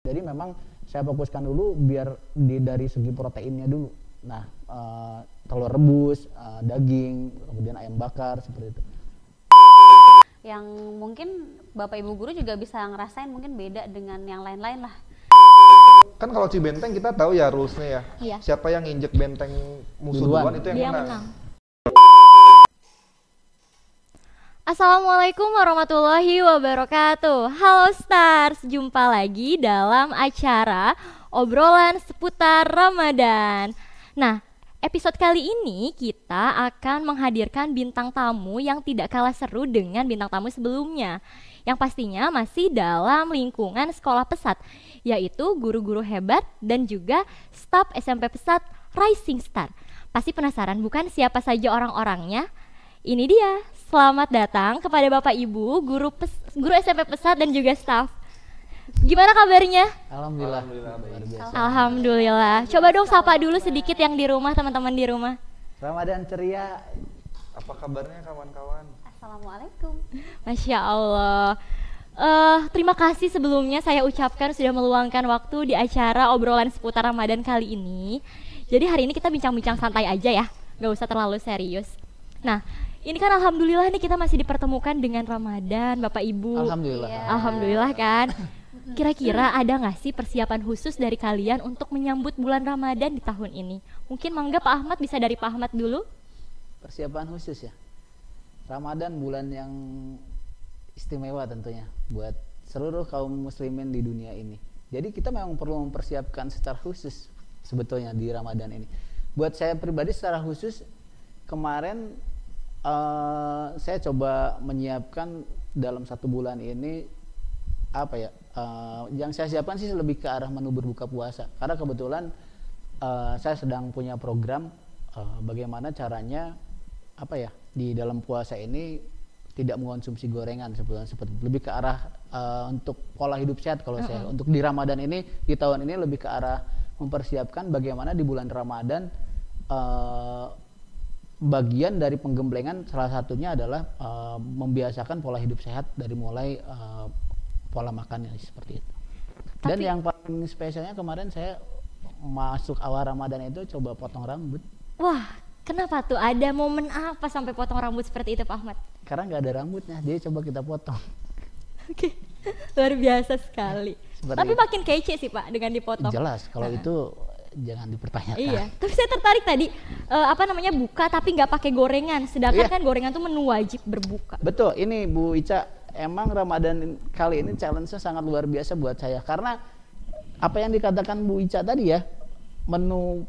Jadi memang saya fokuskan dulu biar dari segi proteinnya dulu. Nah, telur rebus, daging, kemudian ayam bakar seperti itu. Yang mungkin Bapak Ibu guru juga bisa ngerasain mungkin beda dengan yang lain-lain lah. Kan kalau Cibenteng kita tahu ya rules-nya ya. Iya. Siapa yang injek benteng musuh duluan itu yang menang. Assalamualaikum warahmatullahi wabarakatuh. Halo Stars, jumpa lagi dalam acara obrolan seputar Ramadan. Nah, episode kali ini kita akan menghadirkan bintang tamu yang tidak kalah seru dengan bintang tamu sebelumnya, yang pastinya masih dalam lingkungan sekolah pesat, yaitu guru-guru hebat dan juga staf SMP Pesat Rising Star. Pasti penasaran bukan siapa saja orang-orangnya? Ini dia, selamat datang kepada Bapak Ibu, guru SMP Pesat dan juga staf. Gimana kabarnya? Alhamdulillah. Luar biasa. Alhamdulillah. Coba dong sapa dulu sedikit yang di rumah, teman-teman di rumah. Ramadan ceria. Apa kabarnya kawan-kawan? Assalamualaikum. Masya Allah. Terima kasih sebelumnya saya ucapkan sudah meluangkan waktu di acara obrolan seputar Ramadan kali ini. Jadi hari ini kita bincang-bincang santai aja ya, gak usah terlalu serius. Nah, ini kan alhamdulillah nih kita masih dipertemukan dengan Ramadan, Bapak Ibu. Alhamdulillah. Alhamdulillah kan. Kira-kira ada gak sih persiapan khusus dari kalian untuk menyambut bulan Ramadan di tahun ini? Mungkin mangga Pak Ahmad, bisa dari Pak Ahmad dulu. Persiapan khusus ya. Ramadan bulan yang istimewa tentunya buat seluruh kaum muslimin di dunia ini. Jadi kita memang perlu mempersiapkan secara khusus sebetulnya di Ramadan ini. Buat saya pribadi secara khusus kemarin saya coba menyiapkan dalam 1 bulan ini apa ya, yang saya siapkan sih lebih ke arah menu berbuka puasa, karena kebetulan saya sedang punya program bagaimana caranya apa ya di dalam puasa ini tidak mengonsumsi gorengan, sebetulnya seperti lebih ke arah untuk pola hidup sehat. Kalau saya untuk di Ramadan ini, di tahun ini lebih ke arah mempersiapkan bagaimana di bulan Ramadan bagian dari penggemblengan salah satunya adalah membiasakan pola hidup sehat dari mulai pola makannya seperti itu. Dan yang paling spesialnya kemarin saya masuk awal Ramadan itu coba potong rambut. Wah, kenapa tuh? Ada momen apa sampai potong rambut seperti itu Pak Ahmad? Karena nggak ada rambutnya, jadi coba kita potong. Oke, luar biasa sekali. Tapi itu. makin kece sih Pak dengan dipotong. Jelas, kalau itu jangan dipertanyakan. Iya, tapi saya tertarik tadi buka tapi nggak pakai gorengan, sedangkan kan gorengan tuh menu wajib berbuka. Betul, ini Bu Ica, emang Ramadan kali ini challenge-nya sangat luar biasa buat saya, karena apa yang dikatakan Bu Ica tadi ya, menu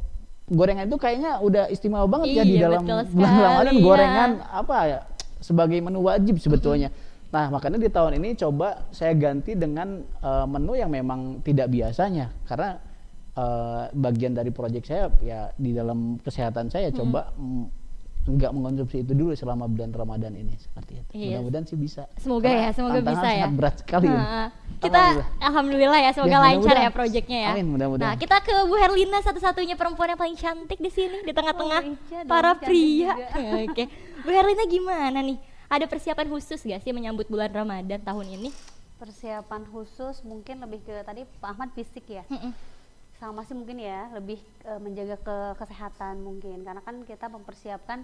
gorengan itu kayaknya udah istimewa banget ya di dalam bulan Ramadan, gorengan apa ya sebagai menu wajib sebetulnya. Nah, makanya di tahun ini coba saya ganti dengan menu yang memang tidak biasanya, karena bagian dari proyek saya ya di dalam kesehatan saya coba nggak mengkonsumsi itu dulu selama bulan Ramadan ini, seperti itu. Mudah-mudahan sih bisa. Semoga ya, semoga bisa ya. Sangat berat sekali. Kita alhamdulillah ya, semoga lancar ya proyeknya ya. Amin, mudah-mudahan. Nah, kita ke Bu Herlina, satu-satunya perempuan yang paling cantik di sini di tengah-tengah para pria. Oke. Bu Herlina gimana nih? Ada persiapan khusus gak sih menyambut bulan Ramadan tahun ini? Persiapan khusus mungkin lebih ke tadi Pak Ahmad fisik ya. Sama sih mungkin ya, lebih menjaga kesehatan mungkin, karena kan kita mempersiapkan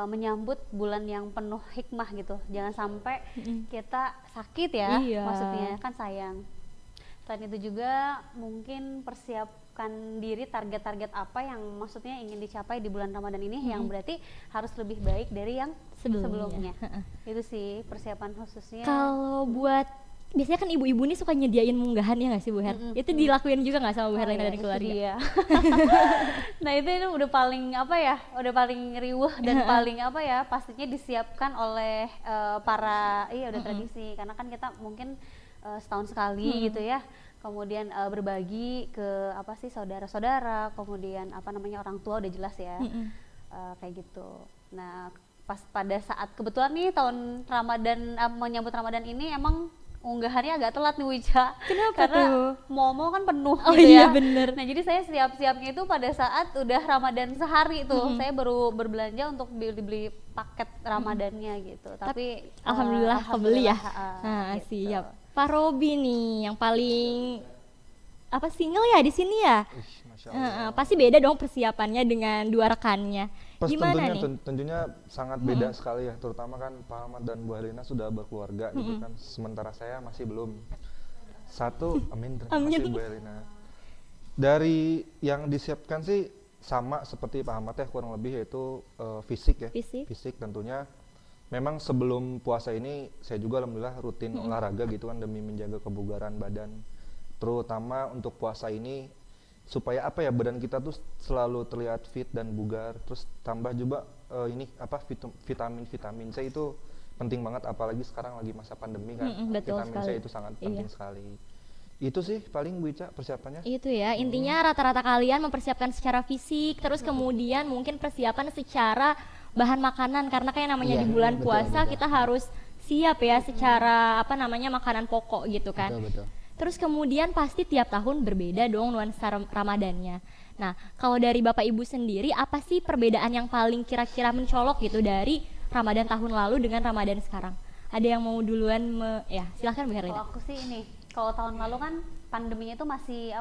menyambut bulan yang penuh hikmah gitu. Jangan sampai kita sakit ya, maksudnya kan sayang. Selain itu juga mungkin persiapkan diri, target-target apa yang maksudnya ingin dicapai di bulan Ramadan ini, yang berarti harus lebih baik dari yang sebelumnya. Itu sih persiapan khususnya. Kalau buat biasanya kan ibu-ibu nih suka nyediain munggahan ya nggak sih Bu Her? Itu dilakuin juga nggak sama Bu Herlina dan keluarga? Nah itu udah paling apa ya, udah paling riuh dan paling apa ya, pastinya disiapkan oleh para udah tradisi, karena kan kita mungkin setahun sekali gitu ya, kemudian berbagi ke apa sih saudara-saudara, kemudian apa namanya orang tua udah jelas ya, kayak gitu. Nah pas pada saat kebetulan nih tahun Ramadan menyambut Ramadan ini emang unggahannya agak telat nih Wija. Kenapa karena tuh? Mall kan penuh Oh gitu iya ya. bener. Nah jadi saya siap-siapnya itu pada saat udah Ramadan sehari tuh, saya baru berbelanja untuk beli paket Ramadannya gitu. Tapi alhamdulillah kebeli ya. gitu. Nah siap. Pak Robi nih yang paling apa single ya di sini ya. Masya Allah. Pasti beda dong persiapannya dengan dua rekannya. Gimana tentunya, nih? tentunya sangat beda sekali ya, terutama kan Pak Ahmad dan Bu Herlina sudah berkeluarga gitu kan, sementara saya masih belum. Amin, terima Amin. kasih Bu Herlina. Dari yang disiapkan sih sama seperti Pak Ahmad ya, kurang lebih yaitu fisik ya. Fisik. Tentunya. Memang sebelum puasa ini saya juga alhamdulillah rutin olahraga gitu kan demi menjaga kebugaran badan. Terutama untuk puasa ini supaya apa ya, badan kita tuh selalu terlihat fit dan bugar. Terus tambah juga vitamin C itu penting banget, apalagi sekarang lagi masa pandemi kan. Betul Vitamin sekali. C itu sangat penting sekali. Itu sih paling Bu Ica persiapannya. Itu ya, intinya rata-rata kalian mempersiapkan secara fisik, terus kemudian mungkin persiapan secara bahan makanan, karena kayak namanya di bulan puasa kita harus siap ya secara makanan pokok gitu kan. Betul. Terus kemudian pasti tiap tahun berbeda dong nuansa Ramadannya. Nah, kalau dari Bapak Ibu sendiri, apa sih perbedaan yang paling kira-kira mencolok gitu dari Ramadan tahun lalu dengan Ramadan sekarang? Ada yang mau duluan? Ya, silahkan Bu Herlina. Kalau aku sih ini, kalau tahun lalu kan pandeminya itu masih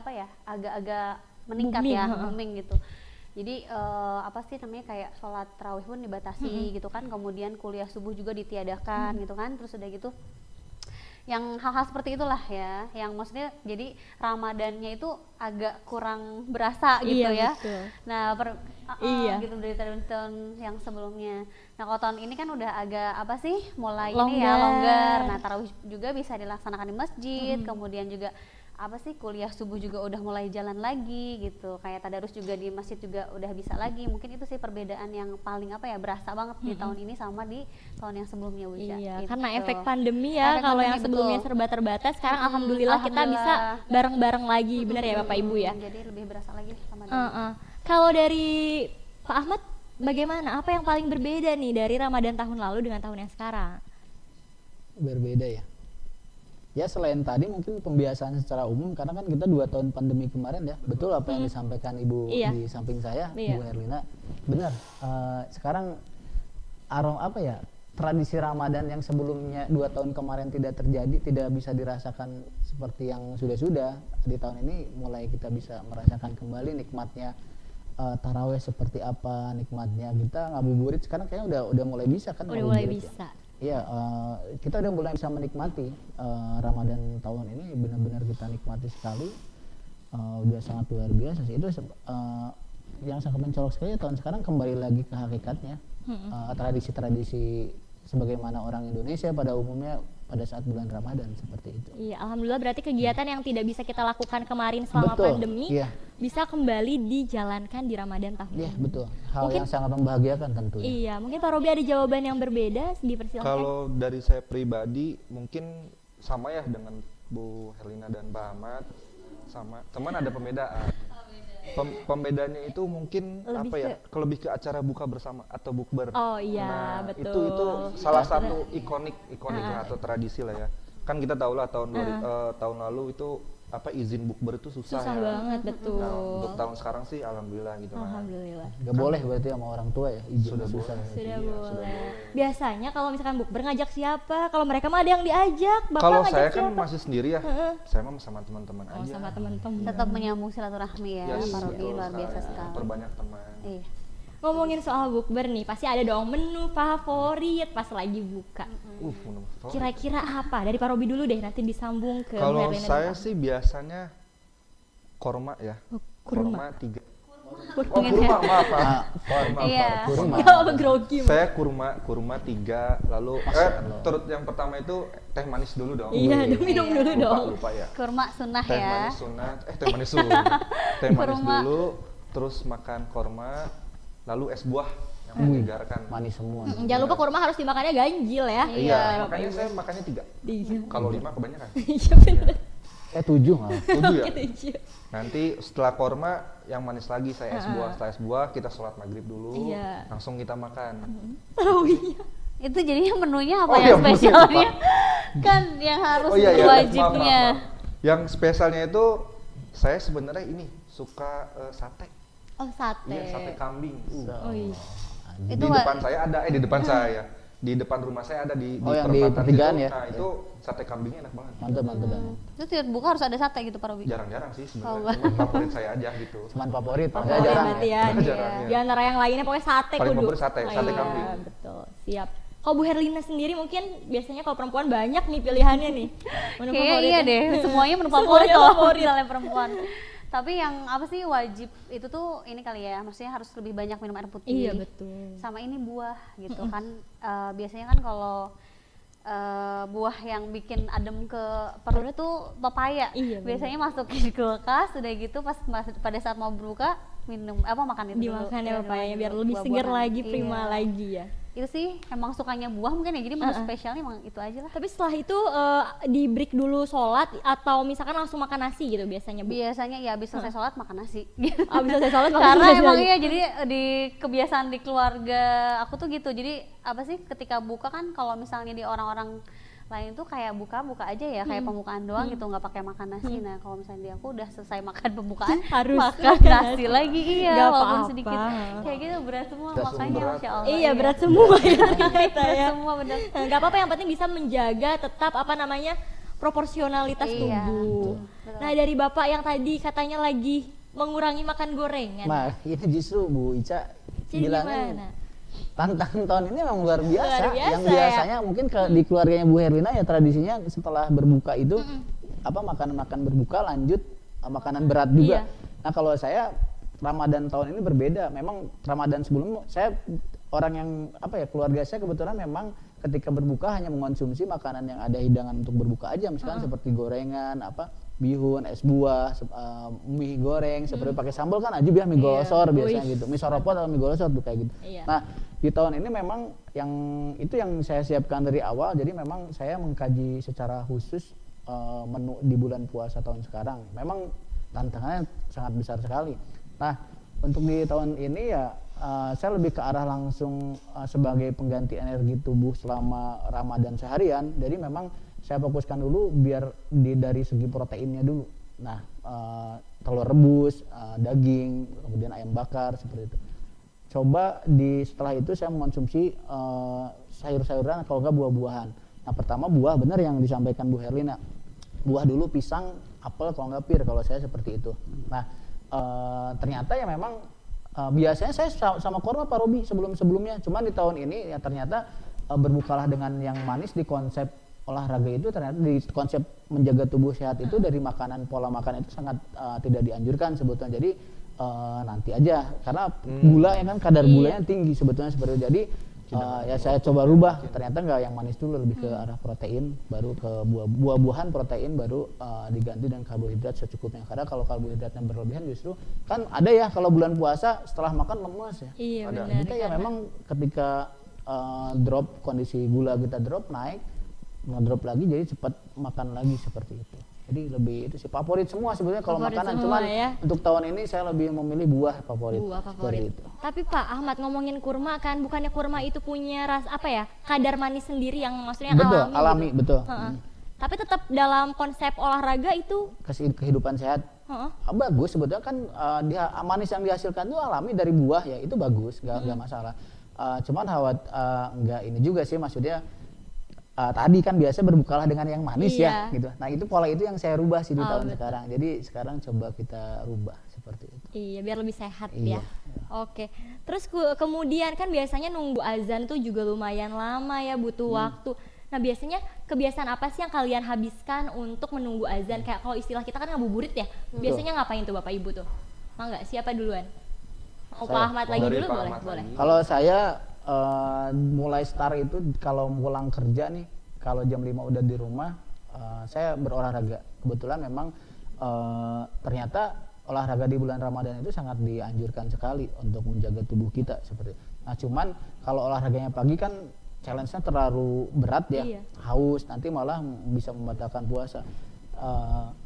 agak-agak meningkat booming gitu. Jadi kayak sholat tarawih pun dibatasi gitu kan, kemudian kuliah subuh juga ditiadakan gitu kan, terus udah gitu yang hal-hal seperti itulah ya, yang maksudnya jadi Ramadannya itu agak kurang berasa gitu ya. Betul. Nah gitu dari tahun yang sebelumnya. Nah kalau tahun ini kan udah agak mulai longgar. Nah tarawih juga bisa dilaksanakan di masjid, kemudian juga kuliah subuh juga udah mulai jalan lagi gitu, kayak tadarus juga di masjid juga udah bisa lagi. Mungkin itu sih perbedaan yang paling berasa banget di tahun ini sama di tahun yang sebelumnya Bu Ica. Iya, gitu. karena efek pandemi ya, kalau yang sebelumnya serba terbatas, sekarang alhamdulillah kita bisa bareng-bareng lagi, benar ya Bapak Ibu ya. Jadi lebih berasa lagi sama Kalau dari Pak Ahmad, bagaimana? Apa yang paling berbeda nih dari Ramadan tahun lalu dengan tahun yang sekarang? Berbeda ya. Ya selain tadi mungkin pembiasaan secara umum, karena kan kita 2 tahun pandemi kemarin ya, betul apa yang disampaikan Ibu di samping saya, Bu Herlina, benar. Sekarang tradisi Ramadan yang sebelumnya 2 tahun kemarin tidak terjadi, tidak bisa dirasakan seperti yang sudah di tahun ini, mulai kita bisa merasakan kembali nikmatnya taraweh seperti apa, nikmatnya kita ngabuburit sekarang kayaknya udah mulai bisa kan. Udah mulai bisa. Iya, kita udah mulai bisa menikmati Ramadan tahun ini, benar-benar kita nikmati sekali, udah sangat luar biasa sih. Itu yang sangat mencolok sekali tahun sekarang, kembali lagi ke hakikatnya, tradisi-tradisi sebagaimana orang Indonesia pada umumnya pada saat bulan Ramadan seperti itu. Iya, alhamdulillah berarti kegiatan yang tidak bisa kita lakukan kemarin selama pandemi bisa kembali dijalankan di Ramadan tahun ini. Iya, betul. Hal yang sangat membahagiakan tentunya. Iya, mungkin Pak Robi ada jawaban yang berbeda, dipersilakan. Kalau dari saya pribadi mungkin sama ya dengan Bu Herlina dan Pak Ahmad, sama. Cuman ada pembedaan. Pembedaannya itu mungkin lebih ke acara buka bersama atau bukber. Oh iya, betul. Itu salah satu ikonik atau tradisi lah ya. Kan kita tahu lah tahun lalu itu izin bukber itu susah ya. Banget, betul. Nah, untuk tahun sekarang sih alhamdulillah gitu kan. Alhamdulillah. Gak boleh berarti sama orang tua ya, izin Sudah susah. Sudah boleh. Biasanya kalau misalkan bukber ngajak siapa? Kalau mereka mah ada yang diajak. Bapak kalau ngajak saya kan siapa? masih sendiri ya, saya mah sama teman-teman aja. Sama teman-teman. Tetap menyambung silaturahmi ya, Pak Robi, luar biasa sekali. Perbanyak teman. Iya. Ngomongin soal bukber nih, pasti ada dong menu favorit pas lagi buka. Menu favorit. Kira-kira apa? Dari Pak Robi dulu deh, nanti disambung ke Kalau Herlina saya dan Pak. sih biasanya korma ya. Kurma. 3. Kurma. Maaf. Iya. Kurma. Grogi. Saya kurma 3, lalu turut yang pertama itu teh manis dulu dong. Iya, minum dulu dong. Lupa ya. Kurma sunnah Teh ya. manis sunnah, teh manis sunnah. Teh manis Kurma. dulu, terus makan korma, lalu es buah yang menyegarkan. Manis semua. Jangan lupa kurma harus dimakannya ganjil ya. Iya, makanya saya makannya 3. Kalau 5 kebanyakan. Iya benar. 7 malah. 7 ya. Gitu. Nanti setelah korma yang manis lagi saya es buah. Setelah es buah kita sholat maghrib dulu, Iya. langsung kita makan. Tarawihnya. Itu jadinya menunya apa Oh yang iya, spesialnya? Kan yang harus wajibnya. Maaf. Yang spesialnya itu saya sebenarnya ini suka sate. Oh, sate. Iya, sate kambing. Oh iya. Di depan saya ada, di depan saya. di depan rumah saya ada di yang di perempatan pertigaan situ. ya? Nah itu sate kambingnya enak banget. Mantap banget. Terus tiap buka harus ada sate gitu Pak Robi? Jarang-jarang sih Oh, sebenarnya, cuma favorit saya aja gitu. Cuman favorit, Favorit saya jarang berarti ya. ya. Jarang, ya. Di antara yang lainnya pokoknya sate Paling kudu. favorit sate Iya, kambing. betul. Siap. Kalau Bu Herlina sendiri mungkin biasanya kalau perempuan banyak nih pilihannya nih. Menu Kayaknya iya favoritnya. deh, semuanya menu favorit Semuanya kalau favorit. misalnya perempuan. Tapi yang apa sih wajib itu tuh ini kali ya, maksudnya harus lebih banyak minum air putih. Iya betul. Sama ini buah gitu kan. Biasanya kan kalau buah yang bikin adem ke perut tuh papaya. Iya, bener. Biasanya masukin kulkas, udah gitu pada saat mau berbuka minum apa makan itu dulu. Dimakan ya Iya, papayanya dimakan biar dulu, lebih segar buah-buahan. lagi, prima Iya. lagi ya. Itu sih emang sukanya buah mungkin ya, jadi menu spesialnya emang itu aja lah. Tapi setelah itu di break dulu sholat atau misalkan langsung makan nasi gitu biasanya Bu? Biasanya ya habis selesai sholat makan nasi. Abis selesai sholat makan Karena nasi emang lagi. iya, jadi di kebiasaan di keluarga aku tuh gitu. Jadi apa sih, ketika buka kan kalau misalnya di orang-orang lain tuh kayak buka aja ya, kayak pembukaan doang gitu, nggak pakai makan nasi. Nah kalau misalnya di aku udah selesai makan pembukaan Harus makan makan nasi lagi, iya, Nggak walaupun apa-apa. sedikit kayak gitu, berat semua. Berat Makanya semua, Masya Allah, Iya berat semua ya kita berat ya. semua bener. Gak apa-apa, yang penting bisa menjaga tetap apa namanya proporsionalitas Iya, tubuh. betul. Nah dari Bapak yang tadi katanya lagi mengurangi makan gorengan. Nah, ini justru Bu Ica Jadi bilangnya gimana? tantangan tahun ini memang luar biasa. Luar biasa, Yang ya. biasanya mungkin di keluarganya Bu Herlina ya tradisinya setelah berbuka itu apa makan berbuka lanjut makanan berat juga. Iya. Nah kalau saya Ramadan tahun ini berbeda. Memang Ramadan sebelumnya saya orang yang apa ya, keluarga saya kebetulan memang ketika berbuka hanya mengonsumsi makanan yang ada hidangan untuk berbuka aja, misalkan seperti gorengan, apa bihun, es buah, mie goreng, seperti pakai sambal kan ajib ya, mie golosor biasanya Wih. gitu, mie soropot atau mie golosor tuh kayak gitu. Iya. Nah di tahun ini memang yang itu yang saya siapkan dari awal, jadi memang saya mengkaji secara khusus menu di bulan puasa tahun sekarang. Memang tantangannya sangat besar sekali. Nah untuk di tahun ini ya saya lebih ke arah langsung sebagai pengganti energi tubuh selama Ramadan seharian. Jadi memang saya fokuskan dulu biar dari segi proteinnya dulu. Nah telur rebus, daging, kemudian ayam bakar seperti itu. Coba setelah itu saya mengonsumsi sayur-sayuran kalau enggak buah-buahan. Nah pertama buah, benar yang disampaikan Bu Herlina, buah dulu, pisang, apel, kalau enggak pir, kalau saya seperti itu. Nah ternyata ya memang biasanya saya sama kurma Pak Robi sebelumnya, cuman di tahun ini ya ternyata berbukalah dengan yang manis. Di konsep olahraga itu ternyata di konsep menjaga tubuh sehat itu dari makanan, pola makan itu sangat tidak dianjurkan sebetulnya. Jadi nanti aja karena gula ya kan, kadar gulanya tinggi sebetulnya seperti itu. Jadi ya saya coba rubah, ternyata nggak yang manis dulu, lebih ke arah protein, baru ke buah-buahan protein, baru diganti dengan karbohidrat secukupnya. Karena kalau karbohidratnya berlebihan justru kan ada ya kalau bulan puasa setelah makan lemes ya. Iya Ada. benar. Kita ya memang ketika drop, kondisi gula kita drop, naik, ngedrop lagi, jadi cepat makan lagi seperti itu. Jadi lebih itu sih favorit semua sebetulnya kalau Favorit makanan, semua cuman ya. untuk tahun ini saya lebih memilih buah favorit. Buah seperti favorit. itu. Tapi Pak Ahmad ngomongin kurma kan, bukannya kurma itu punya rasa apa ya, kadar manis sendiri yang maksudnya Betul, alami gitu. betul. Heeh. Tapi tetap dalam konsep olahraga itu Kehidupan sehat bagus sebetulnya kan, manis yang dihasilkan itu alami dari buah ya, itu bagus, nggak masalah. Cuman nggak ini juga sih, maksudnya tadi kan biasa berbukalah dengan yang manis Iya. ya gitu. Nah itu pola itu yang saya rubah sih di tahun betul. sekarang. Jadi sekarang coba kita rubah seperti itu. Iya, biar lebih sehat Iya. ya. Oke. Terus kemudian kan biasanya nunggu azan tuh juga lumayan lama ya, butuh waktu. Nah, biasanya kebiasaan apa sih yang kalian habiskan untuk menunggu azan? Kayak kalau istilah kita kan ngabuburit ya. Biasanya ngapain tuh Bapak Ibu tuh? Mau nggak? Siapa duluan? Pak Saya. Ahmad lagi Dari dulu Pak boleh? Ahmad Boleh. lagi. Kalau saya mulai start itu kalau pulang kerja nih, kalau jam 5 udah di rumah, saya berolahraga. Kebetulan memang ternyata olahraga di bulan Ramadan itu sangat dianjurkan sekali untuk menjaga tubuh kita seperti itu. Nah cuman kalau olahraganya pagi kan challenge-nya terlalu berat ya, Iya. haus, nanti malah bisa membatalkan puasa.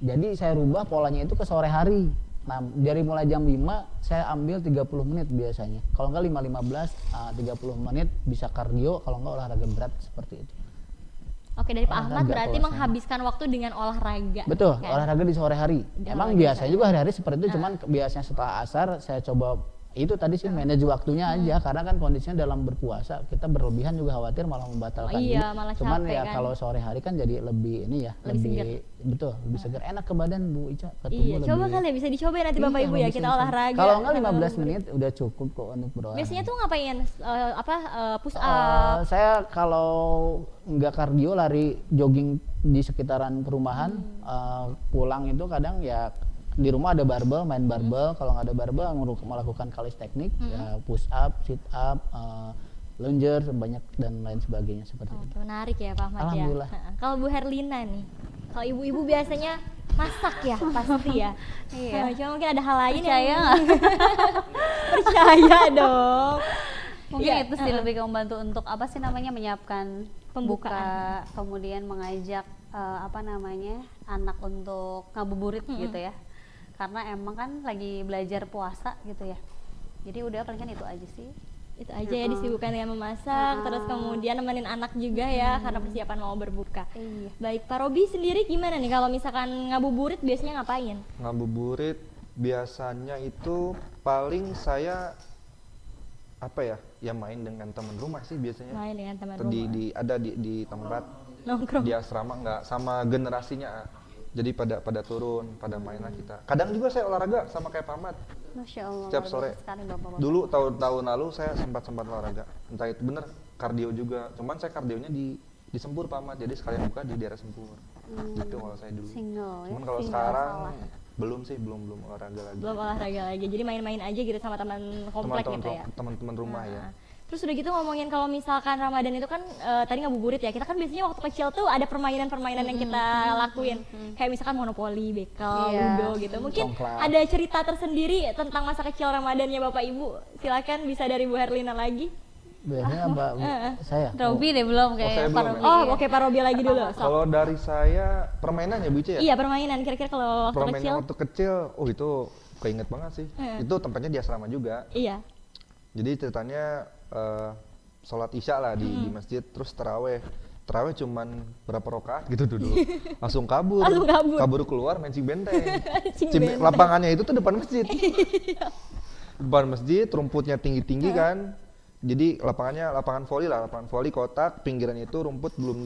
Jadi saya rubah polanya itu ke sore hari. Nah dari mulai jam 5 saya ambil 30 menit biasanya, kalau enggak 5-15, 30 menit bisa kardio, kalau enggak olahraga berat seperti itu. Oke, dari Pak Olahraga Ahmad berarti kalau saya. menghabiskan waktu dengan olahraga. Betul, kan? olahraga di sore hari. Di Emang olahraga biasanya di juga hari-hari seperti itu, cuman biasanya setelah asar saya coba itu tadi sih manage waktunya aja, karena kan kondisinya dalam berpuasa kita berlebihan juga khawatir malah membatalkan. Iya, Jadi, malah cuman capek ya kan. kalau sore hari kan jadi lebih ini ya, Lebih betul, lebih segar, enak ke badan Bu Ica. Kata Iya, gua coba lebih- kali ya bisa dicobain nanti Bapak Iya, Ibu ya bisa kita dicoba. olahraga. Kalau enggak sama 15 ngabuburit. menit udah cukup kok untuk berolahraga. Biasanya tuh ngapain? Push up. Saya kalau nggak kardio lari jogging di sekitaran perumahan, pulang itu kadang ya di rumah ada barbel, main barbel. Kalau nggak ada barbel melakukan kalis teknik, ya push up, sit up, lunger banyak dan lain sebagainya seperti itu. Oke, menarik ya Pak Ahmad ya. Alhamdulillah. Nah, kalau Bu Herlina nih, kalau ibu-ibu biasanya masak ya pasti ya. Iya. Cuma mungkin ada hal lain Percaya yang nggak? percaya dong. Mungkin Iya, itu sih lebih ke membantu untuk apa sih namanya menyiapkan Pembukaan. buka, kemudian mengajak apa namanya anak untuk ngabuburit gitu ya. Karena emang kan lagi belajar puasa gitu ya. Jadi udah paling kan itu aja sih. Itu aja ya disibukkan dengan memasak, terus kemudian nemenin anak juga ya karena persiapan mau berbuka. Iya. Baik, Pak Robi sendiri gimana nih kalau misalkan ngabuburit biasanya ngapain? Ngabuburit biasanya itu paling saya apa ya? Ya main dengan teman rumah sih biasanya. Main dengan teman Atau rumah. ada di tempat Nongkrong. di asrama nggak sama generasinya. Jadi pada turun, pada main lah kita. Kadang juga saya olahraga sama kayak Pak Ahmad. Masya Allah. Setiap luar sore. biasa sekali Bapak-bapak. Dulu tahun lalu saya sempat olahraga. Entah itu bener kardio juga. Cuman saya kardionya di Sempur Pak Ahmad. Jadi sekalian buka di daerah Sempur. Gitu kalau saya dulu. Single ya. Cuman kalau single sekarang salah. belum sih, belum olahraga lagi. Belum olahraga lagi. Jadi main-main aja gitu sama teman komplek gitu ya. Teman-teman rumah ya. Nah, terus udah gitu ngomongin kalau misalkan Ramadan itu kan tadi ngabuburit ya. Kita kan biasanya waktu kecil tuh ada permainan-permainan yang kita lakuin. Kayak misalkan monopoli, bekel, Iya. ludo gitu. Mungkin Congklak. ada cerita tersendiri tentang masa kecil Ramadannya Bapak Ibu. Silakan bisa dari Bu Herlina lagi. Biasanya apa? Saya. Robi deh belum saya kayak belum Pak ya. Robi. Oh, oke Pak Robi lagi dulu. Sok. Kalau dari saya permainan ya Bu Ica ya? Iya, permainan kira-kira kalau waktu Permainan kecil. waktu kecil, oh itu keinget banget sih. Itu tempatnya di asrama juga. Iya. Jadi ceritanya sholat isya lah di masjid, terus taraweh cuman berapa rakaat gitu dulu. Langsung kabur. Keluar main cing benteng. Benteng. Lapangannya itu tuh depan masjid. Depan masjid, rumputnya tinggi-tinggi kan. Jadi lapangan voli kotak, pinggirannya itu rumput belum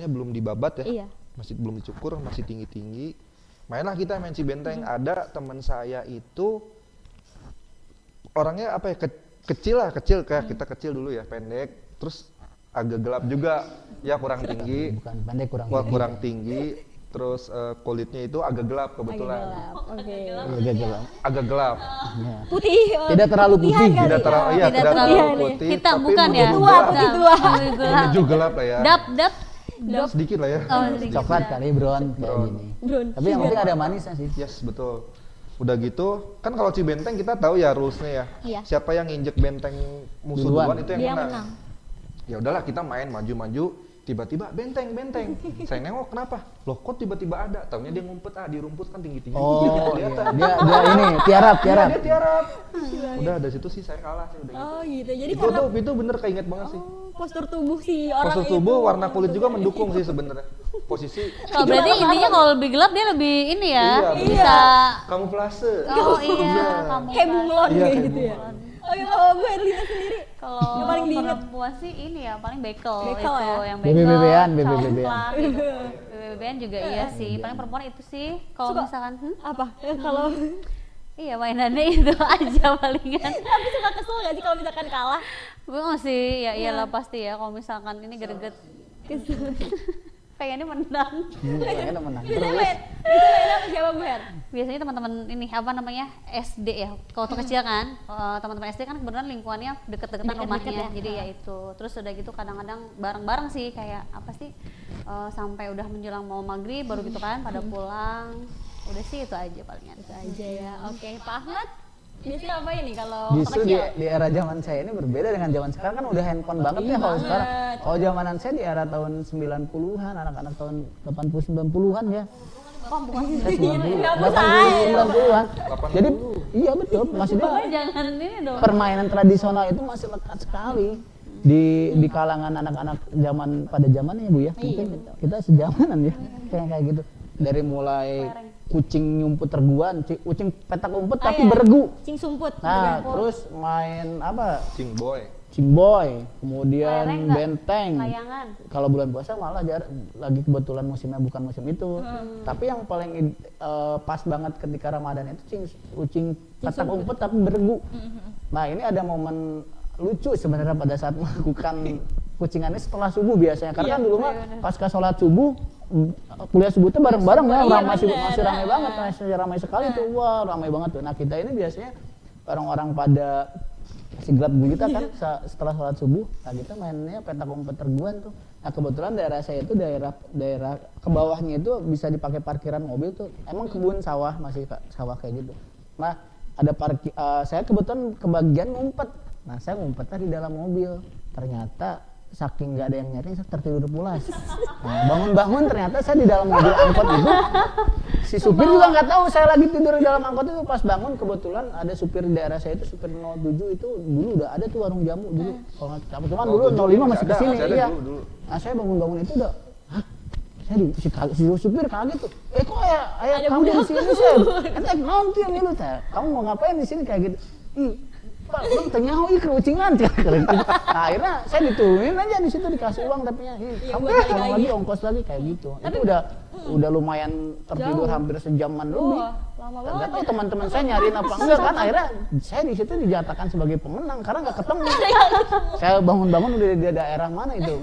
belum dibabat ya. Iya. Masih belum dicukur, masih tinggi-tinggi. Mainlah kita main cing benteng. Ada teman saya itu orangnya apa ya? Kecil kayak kita kecil dulu ya, pendek, terus agak gelap juga, ya kurang tinggi, Bukan pendek, kurang tinggi, terus kulitnya itu agak gelap kebetulan, Oke. agak gelap, Ya. Putih. Tidak terlalu putihan putih. kali tidak terlalu, ya. iya, Tidak tidak terlalu terlalu putih. putih, Hitam tapi bukan ya? menuju tua, gelap, putih tua. menuju gelap lah ya, Dap. sedikit lah ya, Oh, sedikit. Coklat kali brown kayak Brown. gini. Brown. Tapi yang penting ada manisnya sih. yes betul. Udah gitu, kan kalau Cibenteng kita tahu ya rulesnya ya. Iya. Siapa yang injek benteng musuh Duluan. duluan itu yang Dia menang. menang. Ya udahlah kita main maju-maju, tiba-tiba benteng. Saya nengok kenapa? Loh kok tiba-tiba ada? Taunya dia ngumpet di rumput kan tinggi-tinggi. Oh, Gitu, iya. kelihatan. Dia ini tiarap. Iya, dia tiarap. Udah dari situ sih saya kalah sih udah gitu. Oh gitu. Jadi Itu karena itu bener keinget banget sih. postur tubuh si orang Postur itu. tubuh, warna kulit juga mendukung sih sebenarnya. Posisi Kalau berarti intinya kalau lebih gelap dia lebih ini ya, Iya, bisa. kamuflase. Oh iya, kamu Kayak bunglon Iya, kayak kayak gitu ya. bunglon. Oh iya, kalau Bu Herlina sendiri Kalau Yang paling diingat. perempuan sih ini ya paling bekel, Bekel itu ya? yang bekel, BB-BB-an. congklak gitu. BB-BB-an juga iya sih. Paling perempuan itu sih. Kalau Suka- misalkan apa? Kalau iya mainannya itu aja palingan. tapi suka kesel gak sih kalau misalkan kalah? Gue masih ya iyalah pasti ya kalau misalkan ini greget. Pengennya menang. Kayaknya menang Bisa terus. main sama siapa Bu Her? Biasanya teman-teman ini apa namanya SD ya. Kalau waktu kecil kan, teman-teman SD kan kebetulan lingkungannya deket-deketan Deket-deket rumahnya. ya. Jadi ya itu. Terus udah gitu kadang-kadang bareng-bareng sih kayak apa sih sampai udah menjelang mau maghrib baru gitu kan pada pulang. Udah sih itu aja palingan. Itu aja ya. Oke, Pak Ahmad biasanya apa ini kalau Justru kecil? di era zaman saya ini berbeda dengan zaman sekarang kan udah handphone banget ya kalau sekarang. Oh zamanan saya di era tahun 90-an, anak-anak tahun 80-90-an ya. Oh bukan Saya 90, Kamu saya. 90-an. Jadi iya betul, maksudnya Pokoknya jangan ini dong. permainan tradisional itu masih lekat sekali di kalangan anak-anak pada zamannya Bu ya. Mungkin kita sejamanan ya kayak gitu. Dari mulai kucing nyumput reguan, kucing petak umpet tapi beregu. Cing sumput. Nah, terus main apa? Cingboy, kemudian Lereng nggak? benteng. Layangan. Kalau bulan puasa malah lagi kebetulan musimnya bukan musim itu. Tapi yang paling pas banget ketika Ramadan itu kucing petak umpet tapi beregu. Nah, ini ada momen lucu sebenarnya pada saat melakukan kucingannya setelah subuh biasanya. Karena kan dulu mah pasca sholat subuh, kuliah subuh itu bareng-bareng ya, masih ramai banget, masih ramai sekali tuh. Wah, ramai banget tuh. Nah, kita ini biasanya orang-orang pada masih gelap kita kan setelah sholat subuh, nah kita mainnya petak umpet reguan tuh. Nah, kebetulan daerah saya itu daerah ke bawahnya itu bisa dipakai parkiran mobil tuh. Emang kebun sawah, masih sawah kayak gitu. Nah, ada saya kebetulan kebagian ngumpet. Nah, saya ngumpetnya di dalam mobil. Ternyata saking nggak ada yang nyari, saya tertidur pulas. Nah, bangun-bangun ternyata saya di dalam mobil angkot itu. Si supir juga nggak tahu saya lagi tidur di dalam angkot itu. Pas bangun kebetulan ada supir di daerah saya itu, supir 07 itu dulu udah ada tuh warung jamu dulu. Kalau nggak salah, cuman dulu 05 masih kesini. Iya. Nah, saya bangun-bangun itu udah, si supir kaget tuh. Kok ayah kamu di sini sih? Ente nanti yang lu teh. Kamu mau ngapain di sini kayak gitu? Pak, bang ternyaho ieu keucingan. Nah, akhirnya saya diturunin aja di situ, dikasih uang tapi kamu pulang lagi ongkos lagi kayak gitu. Itu udah lumayan tertidur hampir sejaman lebih. Lama Nggak banget. tahu teman-teman saya nyariin apa enggak kan, akhirnya saya di situ dijatakan sebagai pemenang karena nggak ketemu. Saya bangun-bangun udah di daerah mana itu?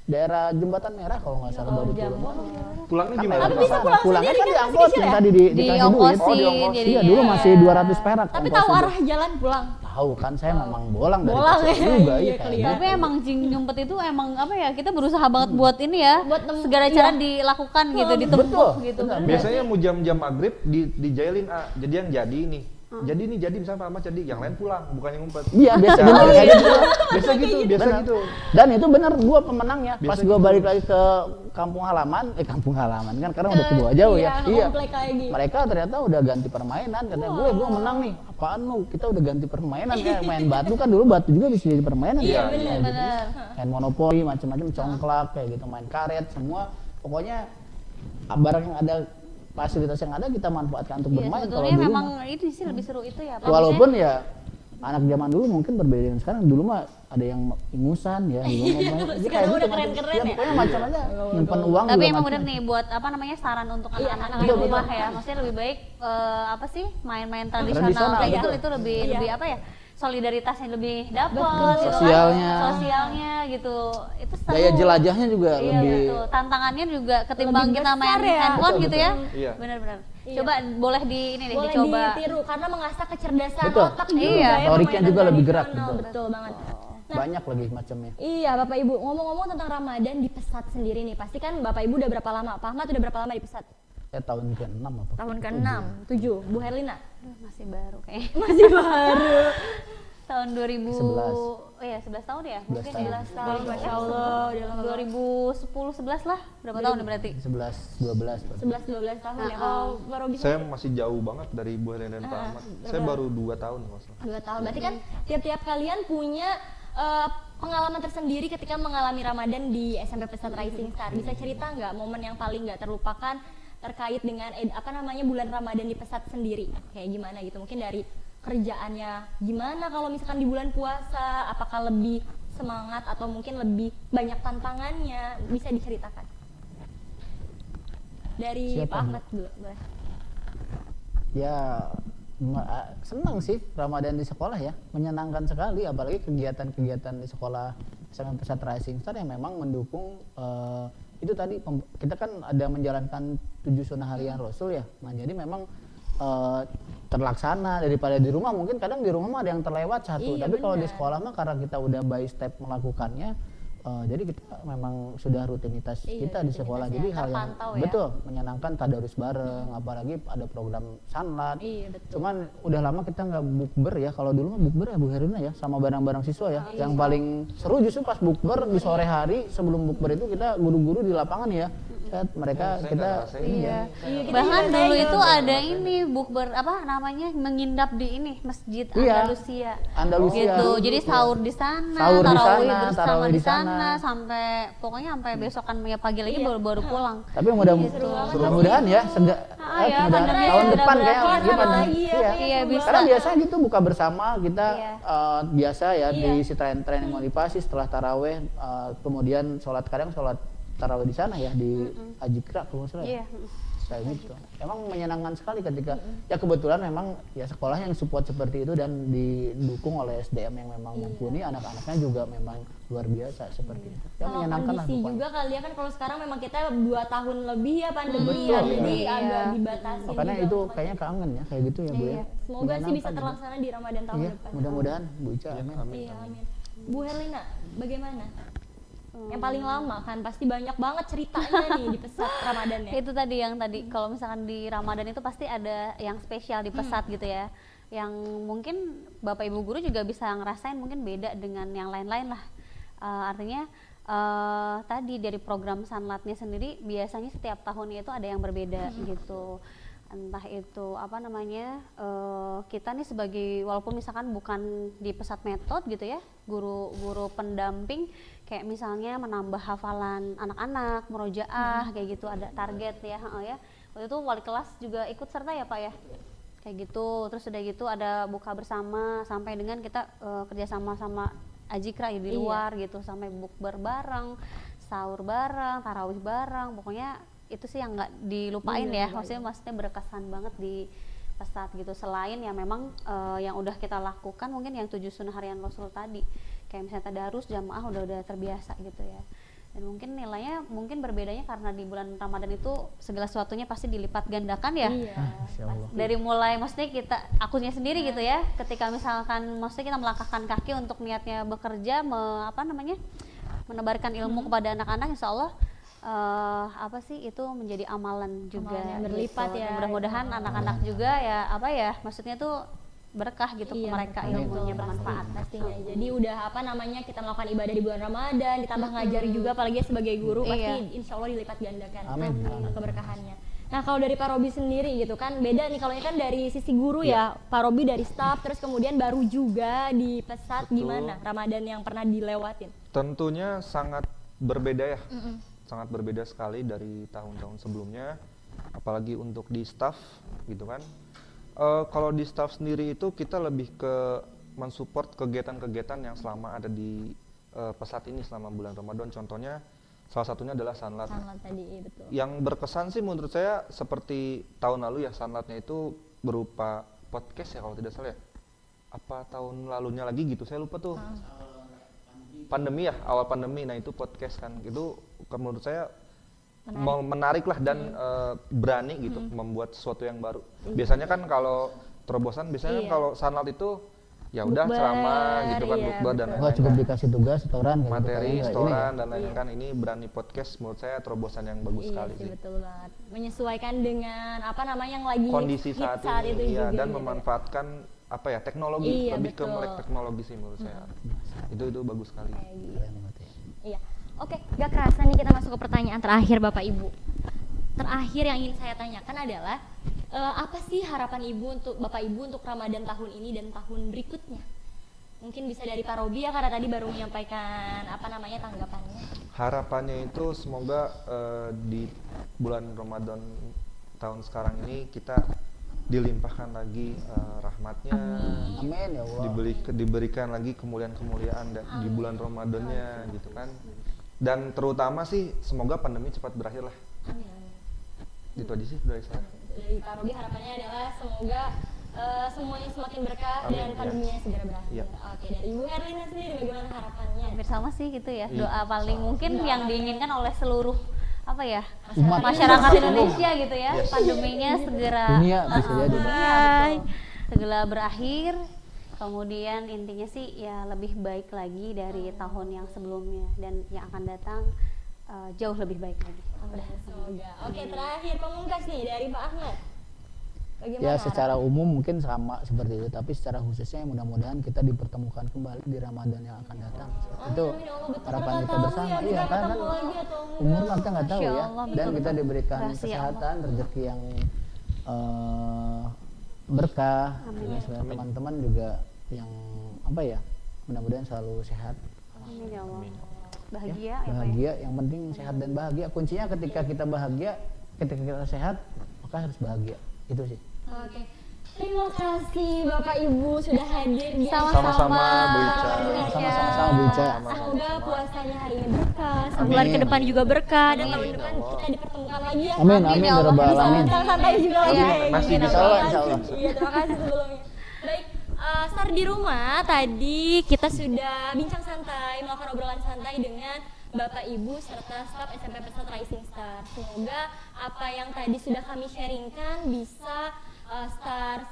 Daerah Jembatan Merah kalau nggak salah baru turun. Pulangnya Kan gimana? daerah bisa sana. pulang Pulangnya sendiri kan kan diangkut masih yang kecil tadi dikasih duit. Diongkosin Iya, jadinya. dulu masih 200 perak. Tapi ongkos tahu itu. arah jalan pulang. Tahu kan saya memang bolang dari Bolang kecil ya, juga iya, ya kayaknya. Tapi emang jing nyumpet itu emang apa ya, kita berusaha banget buat ini ya, Buat segala cara dilakukan gitu, ditempuh Betul, gitu. betul. Biasanya mau jam-jam maghrib dijailin, jadi yang jadi nih. Jadi misalnya Pak Ahmad jadi, yang lain pulang, bukan yang ngumpet. Iya, biasa benar kayak gitu. Biasa gitu. Benar. Dan itu benar gua pemenangnya. Pas gua balik lagi ke kampung halaman kan karena udah ke bawah jauh ya. Iya. Komplek lagi. Mereka ternyata udah ganti permainan, katanya gua menang nih. Apaan lu? Kita udah ganti permainan kayak main batu kan dulu batu juga bisa jadi permainan Iya, ya. Bener. Main monopoli macam-macam, congklak kayak gitu, main karet semua. Pokoknya barang yang ada, fasilitas yang ada kita manfaatkan untuk Iya, bermain. Kalau sebetulnya dulu memang mah, ini sih lebih seru itu ya. Pak. walaupun ya anak zaman dulu mungkin berbeda dengan sekarang. Dulu mah ada yang ingusan ya, dulu mah main Sekarang udah keren-keren ya. pokoknya macam aja, nyimpan uang Tapi juga emang macam. bener nih buat apa namanya saran untuk Iya, anak-anak anak-anak di betul, rumah betul. ya. Maksudnya lebih baik apa sih main-main tradisional Tradisional, kayak gitu, betul. itu lebih Iya. lebih apa ya? Solidaritasnya lebih dapet, Betul. gitu Sosialnya. kan? Sosialnya gitu. Itu seru. Daya jelajahnya juga Iya, lebih betul. Tantangannya juga ketimbang Lebih kita main besar ya. handphone Betul, gitu ya. Iya. Benar-benar. Iya. Coba boleh Boleh dicoba. ditiru karena mengasah kecerdasan Betul. otak juga Iya. ya, Motoriknya permainan juga lebih gerak, tradisional. betul. Betul banget. Nah, banyak lagi macamnya. iya Bapak Ibu, ngomong-ngomong tentang Ramadan di Pesat sendiri nih, pasti kan Bapak Ibu udah berapa lama? Pak Ahmad udah berapa lama di Pesat? Tahun ke-6 apa? Tahun ke-6, 7. Bu Herlina? Aduh, masih baru kayaknya. Masih baru. Tahun 2000 11. Oh iya, 11 tahun ya? 11 Mungkin tahun. 11 tahun. Masya Allah, udah lama banget. 2010 11 lah. Berapa tahun ya berarti? 11, 12. 11-12 tahun ya. Kalau Pak Robi Saya masih jauh banget dari Bu Helen dan Pak Ahmad. Saya baru 2 tahun Mas. 2 tahun. Berarti kan tiap-tiap kalian punya pengalaman tersendiri ketika mengalami Ramadan di SMP Pesat Rising Star. Bisa cerita nggak momen yang paling nggak terlupakan terkait dengan apa namanya bulan Ramadan di Pesat sendiri? Kayak gimana gitu? Mungkin dari kerjaannya gimana kalau misalkan di bulan puasa, apakah lebih semangat atau mungkin lebih banyak tantangannya, bisa diceritakan. Dari Siapa Pak dulu? Ahmad dulu, boleh. Ya senang sih Ramadan di sekolah ya, menyenangkan sekali, apalagi kegiatan-kegiatan di sekolah SMP Pesat Rising Star yang memang mendukung itu tadi kita kan ada menjalankan 7 sunnah harian Rasul ya. Nah, jadi memang terlaksana daripada di rumah. Mungkin kadang di rumah mah ada yang terlewat satu, Iya, tapi kalau di benar. sekolah mah karena kita udah by step melakukannya, jadi kita memang sudah rutinitas Iya, kita di sekolah. Jadi hal yang terpantau ya. betul menyenangkan, tadarus bareng, apalagi ada program sanlat. Iya, betul. Cuman udah lama kita nggak bukber ya. Kalau dulu mah bukber ya Bu Herina ya, sama barang-barang siswa ya. Yang paling seru justru pas bukber di sore hari sebelum bukber itu kita guru-guru di lapangan ya. dekat, mereka Saya kita nggak ngerasain. ini Iya. ya. Iya, kita Bahkan juga dulu kayak itu gitu. ada ini bukber apa namanya menginap di ini Masjid Iya. Andalusia. Andalusia. Gitu. Jadi sahur di sana, Sahur di tarawih sana, bersama tarawih di di sana. sana sampai pokoknya sampai besokan pagi lagi baru pulang. Tapi mudah-mudahan ya ya, pandemi tahun sudah depan kayak berakhir, gimana? lagi ya, Iya. Iya, bisa. Karena biasanya gitu buka bersama kita Iya. biasa ya Iya. di si training motivasi setelah taraweh, kemudian kadang sholat taraweh di sana ya di Ajikra kalau nggak salah. Iya. Kayak gitu. Emang menyenangkan sekali ketika ya kebetulan memang ya sekolah yang support seperti itu dan didukung oleh SDM yang memang mumpuni, anak-anaknya juga memang luar biasa seperti itu. Ya Sama menyenangkan lah kondisi pokoknya. juga kali ya kan kalau sekarang memang kita 2 tahun lebih ya pandemi Betul, ya, iya. jadi Iya. agak dibatasi. Makanya juga itu untuk- kayaknya kangen ya kayak gitu ya Bu ya. Iya. Semoga sih bisa Menyenangkan juga. terlaksana di Ramadan tahun Iya, depan. mudah-mudahan Bu Ica, Iya, amin. amin. Iya, amin. Bu Herlina, bagaimana? Yang paling lama kan pasti banyak banget ceritanya nih di pesat Ramadan ya. Itu tadi yang tadi kalau misalkan di Ramadan itu pasti ada yang spesial di pesat gitu ya. Yang mungkin Bapak Ibu guru juga bisa ngerasain mungkin beda dengan yang lain-lain lah. Artinya tadi dari program Sanlatnya sendiri biasanya setiap tahunnya itu ada yang berbeda gitu. Entah itu apa namanya kita nih sebagai walaupun misalkan bukan di pesat metode gitu ya, guru pendamping kayak misalnya menambah hafalan anak-anak, murojaah kayak gitu ada target ya, ya. Waktu itu wali kelas juga ikut serta ya Pak ya, kayak gitu. Terus udah gitu ada buka bersama sampai dengan kita kerjasama sama Ajikra ya, di luar gitu sampai bukber bareng, sahur bareng, tarawih bareng, pokoknya itu sih yang nggak dilupain ya, maksudnya berkesan banget di pesat gitu. Selain ya memang yang udah kita lakukan mungkin yang 7 sunnah harian Rasul tadi, kayak misalnya tadarus jamaah udah terbiasa gitu ya. Dan mungkin nilainya mungkin berbedanya karena di bulan Ramadan itu segala sesuatunya pasti dilipat gandakan ya. Iya. Masya Allah. Dari mulai maksudnya akunya sendiri gitu ya, ketika misalkan maksudnya kita melangkahkan kaki untuk niatnya bekerja menebarkan ilmu kepada anak-anak, insya Allah apa sih itu menjadi amalan juga Amalan yang berlipat gitu. ya. Dan mudah-mudahan anak-anak juga ya apa ya maksudnya tuh berkah gitu ke mereka, ilmunya bermanfaat pastinya. Jadi udah apa namanya kita melakukan ibadah di bulan Ramadan, ditambah ngajari juga apalagi sebagai guru pasti insya Allah dilipat gandakan Amin. keberkahannya. Nah kalau dari Pak Robi sendiri gitu kan beda nih, kalau ini kan dari sisi guru ya Pak Robi dari staff, terus kemudian baru juga di pesat. Betul. Gimana Ramadan yang pernah dilewatin? Tentunya sangat berbeda ya, sangat berbeda sekali dari tahun-tahun sebelumnya, apalagi untuk di staff gitu kan. Kalau di staff sendiri itu kita lebih ke mensupport kegiatan-kegiatan yang selama ada di pesat ini selama bulan Ramadan. Contohnya salah satunya adalah Sanlat. Sangat tadi betul. Yang berkesan sih menurut saya seperti tahun lalu ya, Sanlatnya itu berupa podcast ya kalau tidak salah ya. Apa tahun lalunya lagi gitu, saya lupa tuh. Pandemi ya, awal pandemi. Nah itu podcast kan, itu menurut saya menarik lah dan berani gitu membuat sesuatu yang baru. Biasanya kan kalau terobosan biasanya kan kalau Sanlat itu ya udah Bukber, ceramah gitu kan, iya, bukber dan Wah, cukup dikasih tugas setoran kayak materi gitu. setoran dan lain-lain kan. Ini berani podcast menurut saya terobosan yang bagus sekali Iya sih, sih. betul banget. Menyesuaikan dengan apa namanya yang lagi Kondisi hit saat itu ini ya, juga dan gitu. memanfaatkan apa ya teknologi, Iya, lebih ke betul. melek teknologi sih menurut saya. Itu bagus sekali. Kayak gitu. Keren banget ya. Iya. Oke, gak kerasa nih kita masuk ke pertanyaan terakhir Bapak Ibu. Terakhir yang ingin saya tanyakan adalah apa sih harapan Ibu untuk Bapak Ibu untuk Ramadan tahun ini dan tahun berikutnya? Mungkin bisa dari Pak Robi ya, karena tadi baru menyampaikan apa namanya tanggapannya. Harapannya itu semoga di bulan Ramadan tahun sekarang ini kita dilimpahkan lagi rahmatnya, Amin ya Allah. diberikan lagi kemuliaan-kemuliaan di bulan Ramadannya gitu kan. Dan terutama sih semoga pandemi cepat berakhir lah. Amin. Itu aja sih dari saya. Dari Pak Robi harapannya adalah semoga semuanya semakin berkah Amin, dan ya. pandeminya segera berakhir. Iya. Oke, dari Ibu Herlina sendiri bagaimana harapannya? hampir sama sih gitu ya. Iya. Doa paling mungkin yang diinginkan oleh seluruh apa ya Umat. masyarakat Indonesia gitu ya, Yes. pandeminya segera Dunia bisa jadi. segera berakhir. Kemudian intinya sih ya lebih baik lagi dari tahun yang sebelumnya dan yang akan datang jauh lebih baik lagi. Semoga. Oke, terakhir pemungkas nih dari Pak Ahmad. Ya secara umum mungkin sama seperti itu, tapi secara khususnya mudah-mudahan kita dipertemukan kembali di Ramadan yang akan datang. Itu harapan kita bersama. Iya kan umur kita nggak tahu ya, dan kita diberikan kesehatan, rezeki yang berkah. Teman-teman juga yang apa ya, mudah-mudahan selalu sehat. Amin ya Allah. Bahagia, bahagia. Yang penting sehat dan bahagia. Kuncinya ketika kita bahagia, ketika kita sehat, maka harus bahagia. Itu sih. Oke. Terima kasih Bapak Ibu sudah hadir di Sama-sama Bu Ica. Sama-sama Bu Ica. Semoga puasanya hari ini berkah, sebulan ke depan juga berkah, dan tahun depan kita dipertemukan lagi ya. Amin amin ya rabbal alamin. Santai juga lagi. Masih bisa insyaallah. Iya, terima kasih sebelumnya. Baik, Star di rumah tadi kita sudah bincang santai, melakukan obrolan santai dengan Bapak Ibu serta staf SMP Pesat Rising Star. Semoga apa yang tadi sudah kami sharingkan bisa Stars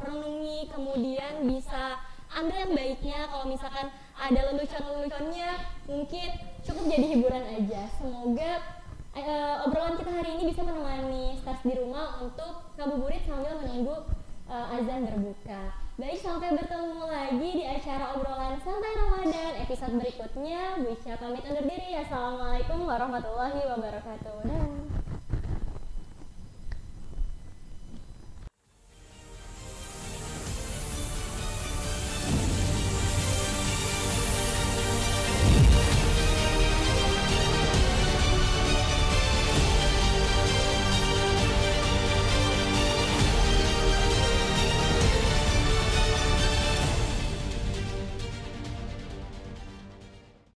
renungi, kemudian bisa ambil yang baiknya. Kalau misalkan ada lelucon-leluconnya mungkin cukup jadi hiburan aja. Semoga obrolan kita hari ini bisa menemani Stars di rumah untuk ngabuburit sambil menunggu azan berbuka. Baik, sampai bertemu lagi di acara obrolan santai Ramadan episode berikutnya. Bu Ica pamit undur diri. Assalamualaikum warahmatullahi wabarakatuh.